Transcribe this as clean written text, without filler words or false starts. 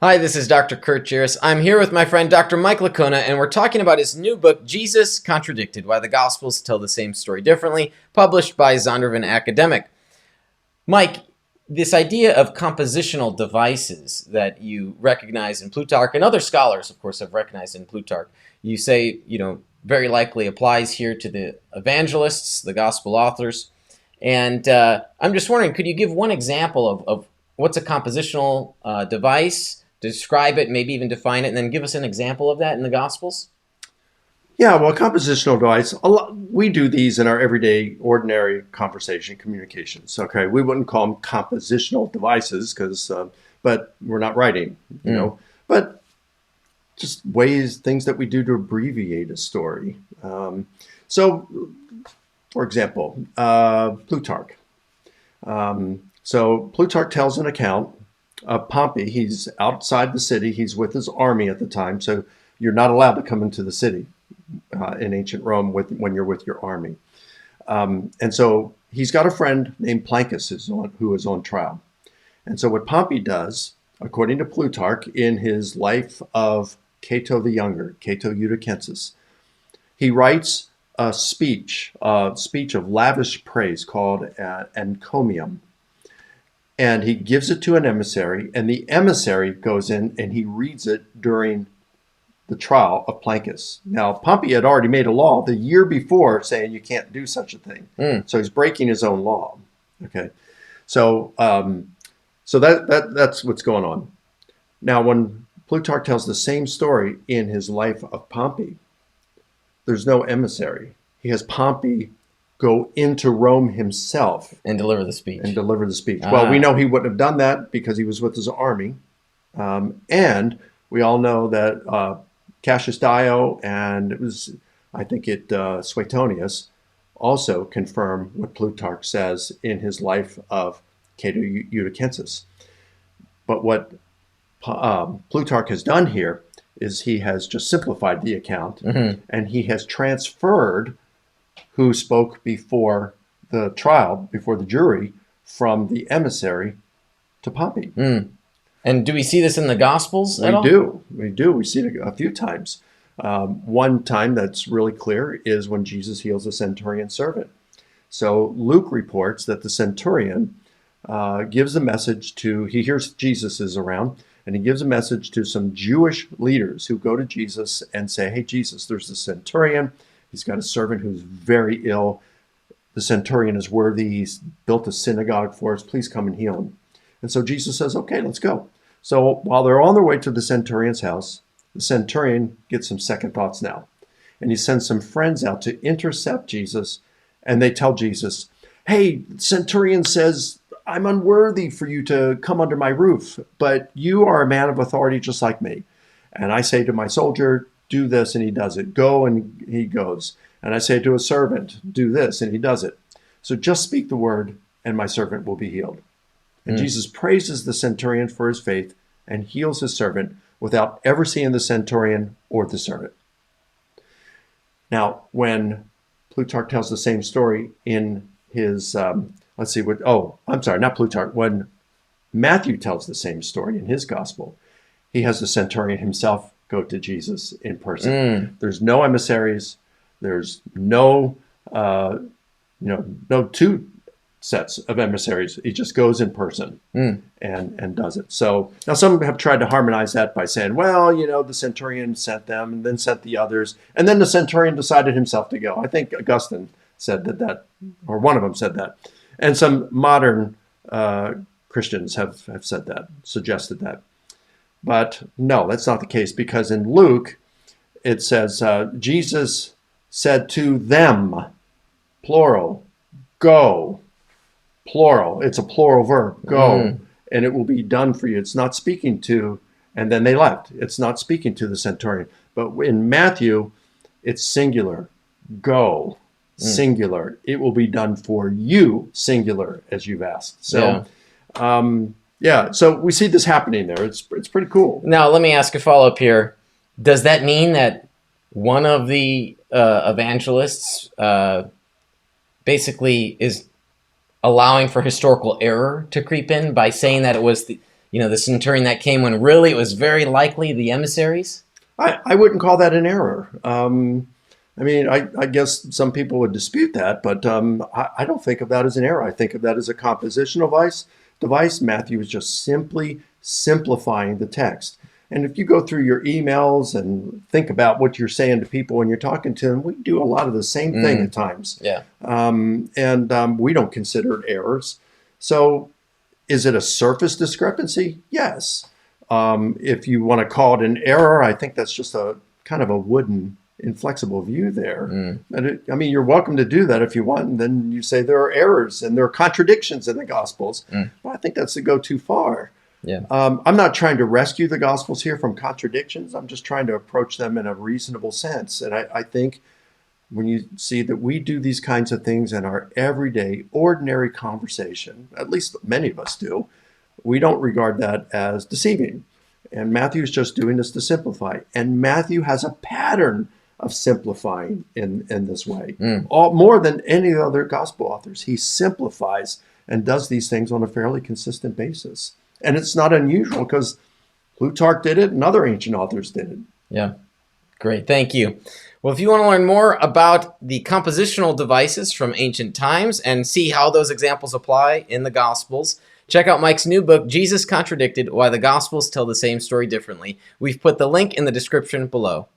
Hi, this is Dr. Kurt Jiris. I'm here with my friend Dr. Mike Licona, and we're talking about his new book, Jesus Contradicted: Why the Gospels Tell the Same Story Differently, published by Zondervan Academic. Mike, this idea of compositional devices that you recognize in Plutarch, and other scholars, of course, have recognized in Plutarch, you say, very likely applies here to the evangelists, the gospel authors. And I'm just wondering, could you give one example of what's a compositional device? Describe it, maybe even define it, and then give us an example of that in the Gospels? Yeah, well, compositional device, we do these in our everyday, ordinary conversation, communications. Okay, we wouldn't call them compositional devices but we're not writing, but just things that we do to abbreviate a story. So, for example, Plutarch. So Plutarch tells an account of Pompey. He's outside the city. He's with his army at the time. So you're not allowed to come into the city in ancient Rome when you're with your army. And so he's got a friend named Plancus who is on trial. And so what Pompey does, according to Plutarch, in his life of Cato the Younger, Cato Eutychensis, he writes a speech of lavish praise called encomium. And he gives it to an emissary, and the emissary goes in and he reads it during the trial of Plancus. Now, Pompey had already made a law the year before saying you can't do such a thing. So he's breaking his own law. Okay, so that's what's going on. Now, when Plutarch tells the same story in his life of Pompey, there's no emissary. He has Pompey go into Rome himself and deliver the speech. Well, we know he wouldn't have done that because he was with his army. And we all know that Cassius Dio and Suetonius also confirm what Plutarch says in his life of Cato Eutychensis. But what Plutarch has done here is he has just simplified the account, and he has transferred who spoke before the trial, before the jury, from the emissary to Pompey. And do we see this in the Gospels at all? We do. We see it a few times. One time that's really clear is when Jesus heals a centurion servant. So Luke reports that the centurion gives a message he hears Jesus is around, and he gives a message to some Jewish leaders who go to Jesus and say, hey, Jesus, there's a centurion. He's got a servant who's very ill. The centurion is worthy. He's built a synagogue for us. Please come and heal him. And so Jesus says, okay, let's go. So while they're on their way to the centurion's house, the centurion gets some second thoughts now. And he sends some friends out to intercept Jesus. And they tell Jesus, hey, the centurion says, I'm unworthy for you to come under my roof, but you are a man of authority just like me. And I say to my soldier, do this, and he does it. Go, and he goes. And I say to a servant, do this, and he does it. So just speak the word, and my servant will be healed. And Jesus praises the centurion for his faith and heals his servant without ever seeing the centurion or the servant. Now, when Plutarch tells the same story in his, not Plutarch. When Matthew tells the same story in his gospel, he has the centurion himself go to Jesus in person. There's no emissaries. There's no two sets of emissaries. He just goes in person and does it. So now some have tried to harmonize that by saying, well, the centurion sent them and then sent the others. And then the centurion decided himself to go. I think Augustine said that, or one of them said that. And some modern Christians have said that, suggested that. But no, that's not the case, because in Luke, it says, Jesus said to them, plural, go, plural. It's a plural verb, go, and it will be done for you. It's not speaking to, and then they left. It's not speaking to the centurion. But in Matthew, it's singular, go, singular. It will be done for you, singular, as you've asked. So, so we see this happening there. It's pretty cool. Now, let me ask a follow-up here. Does that mean that one of the evangelists basically is allowing for historical error to creep in by saying that it was the centurion that came when really it was very likely the emissaries? I wouldn't call that an error. I guess some people would dispute that, but I don't think of that as an error. I think of that as a compositional device. Matthew is just simply simplifying the text. And if you go through your emails and think about what you're saying to people when you're talking to them, we do a lot of the same thing at times. Yeah. We don't consider it errors. So is it a surface discrepancy? Yes. If you want to call it an error, I think that's just a kind of a wooden, inflexible view there. And you're welcome to do that if you want. And then you say there are errors and there are contradictions in the Gospels. Well, I think that's to go too far. Yeah. I'm not trying to rescue the Gospels here from contradictions. I'm just trying to approach them in a reasonable sense. And I think when you see that we do these kinds of things in our everyday, ordinary conversation, at least many of us do, we don't regard that as deceiving. And Matthew's just doing this to simplify. And Matthew has a pattern of simplifying in this way. More than any other gospel authors. He simplifies and does these things on a fairly consistent basis. And it's not unusual because Plutarch did it and other ancient authors did it. Yeah. Great. Thank you. Well, if you want to learn more about the compositional devices from ancient times and see how those examples apply in the Gospels, check out Mike's new book, Jesus Contradicted: Why the Gospels Tell the Same Story Differently. We've put the link in the description below.